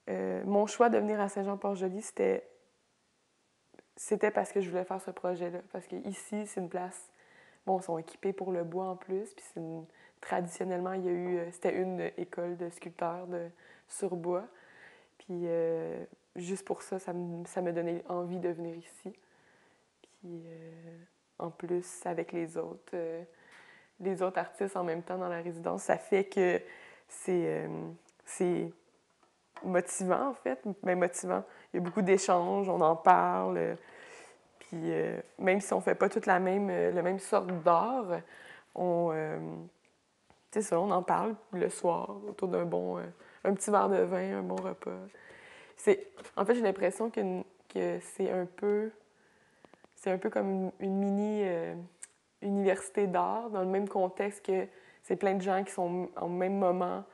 mon choix de venir à Saint-Jean-Port-Joli, c'était parce que je voulais faire ce projet-là. Parce qu'ici, c'est une place... Bon, ils sont équipés pour le bois en plus. Puis traditionnellement, il y a eu... c'était une école de sculpteurs sur bois. Puis juste pour ça, ça me donnait envie de venir ici. Puis en plus, avec les autres artistes en même temps dans la résidence, ça fait que c'est motivant, en fait. Mais motivant. Il y a beaucoup d'échanges, on en parle. Puis même si on ne fait pas toute la même sorte d'art, on en parle le soir autour un petit verre de vin, un bon repas. En fait, j'ai l'impression que c'est un peu comme une mini université d'art, dans le même contexte que c'est plein de gens qui sont au même moment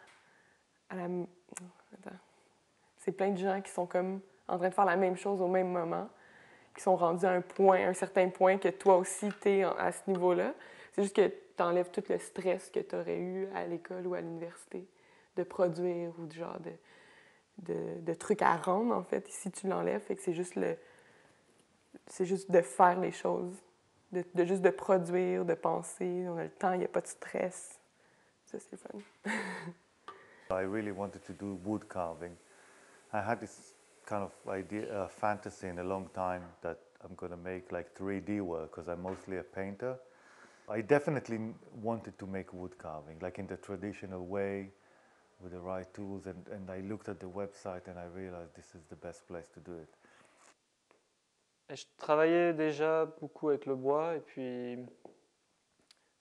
à la... Attends. C'est plein de gens qui sont comme en train de faire la même chose au même moment, qui sont rendus à un certain point que toi aussi t'es à ce niveau-là. C'est juste que tu enlèves tout le stress que tu aurais eu à l'école ou à l'université de produire ou du genre de trucs à rendre, en fait. Ici, tu l'enlèves, fait que c'est juste de faire les choses, juste de produire, de penser. On a le temps, il n'y a pas de stress. Ça, c'est fun. I really wanted to do wood carving. I had this kind of idea, fantasy in a long time that I'm going to make like 3D work because I'm mostly a painter. I definitely wanted to make wood carving, like in the traditional way, with the right tools. And I looked at the website and I realized this is the best place to do it. Et je travaillais déjà beaucoup avec le bois et puis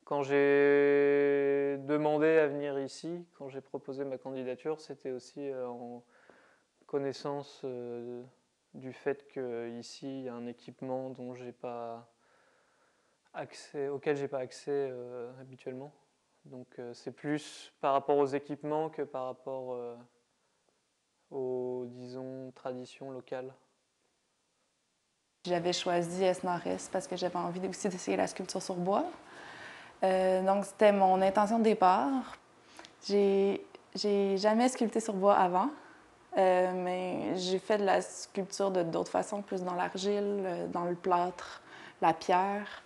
quand j'ai demandé à venir ici, quand j'ai proposé ma candidature, c'était aussi en connaissance du fait qu'ici il y a un équipement dont j'ai pas accès, auquel j'ai pas accès habituellement. Donc c'est plus par rapport aux équipements que par rapport aux, disons, traditions locales. J'avais choisi Esnarès parce que j'avais envie aussi d'essayer la sculpture sur bois. Donc, c'était mon intention de départ. J'ai jamais sculpté sur bois avant, mais j'ai fait de la sculpture de d'autres façons, plus dans l'argile, dans le plâtre, la pierre.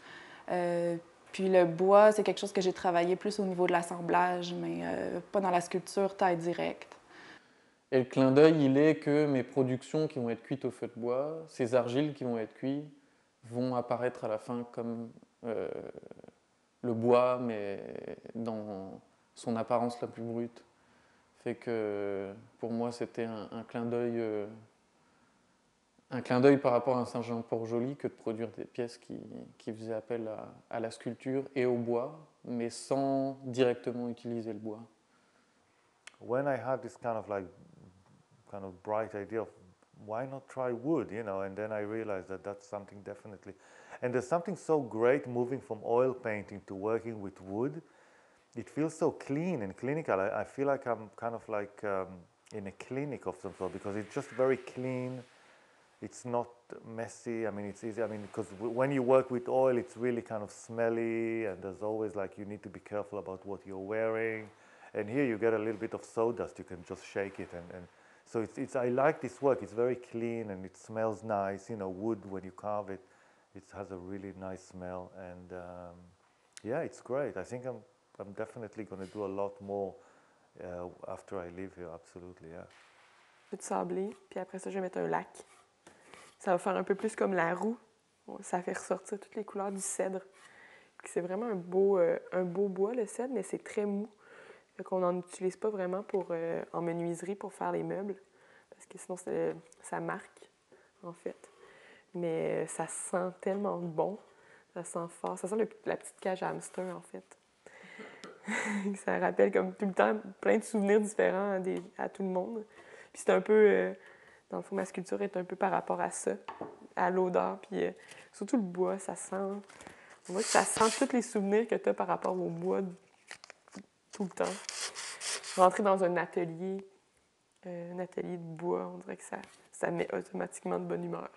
Puis le bois, c'est quelque chose que j'ai travaillé plus au niveau de l'assemblage, mais pas dans la sculpture taille directe. Et le clin d'œil, il est que mes productions qui vont être cuites au feu de bois, ces argiles qui vont être cuites, vont apparaître à la fin comme le bois, mais dans son apparence la plus brute. Fait que pour moi, c'était un clin d'œil par rapport à Saint-Jean-Port-Joli que de produire des pièces qui faisaient appel à la sculpture et au bois, mais sans directement utiliser le bois. When I had this kind of bright idea of why not try wood, you know, and then I realized that that's something definitely, and there's something so great moving from oil painting to working with wood. It feels so clean and clinical. I feel like I'm kind of like in a clinic of some sort because it's just very clean. It's not messy. I mean, it's easy. I mean, because when you work with oil, it's really kind of smelly, and there's always like you need to be careful about what you're wearing. And here you get a little bit of sawdust. You can just shake it, and so it's. I like this work. It's very clean and it smells nice. You know, wood when you carve it, it has a really nice smell, and yeah, it's great. I think I'm definitely going to do a lot more after I live here. Absolutely, yeah. Un peu de sablé, puis après ça, je vais mettre un lac. Ça va faire un peu plus comme la roue. Ça fait ressortir toutes les couleurs du cèdre. C'est vraiment un beau bois, le cèdre, mais c'est très mou. Fait qu'on n'en utilise pas vraiment en menuiserie pour faire les meubles, parce que sinon, ça marque, en fait. Mais ça sent tellement bon. Ça sent fort. Ça sent la petite cage à hamster, en fait. Ça rappelle comme tout le temps plein de souvenirs différents à tout le monde. Puis c'est un peu... dans le fond, ma sculpture est un peu par rapport à ça, à l'odeur. Puis surtout le bois, ça sent... On voit que ça sent tous les souvenirs que tu as par rapport au bois tout le temps. Rentrer dans un atelier de bois, on dirait que ça met automatiquement de bonne humeur.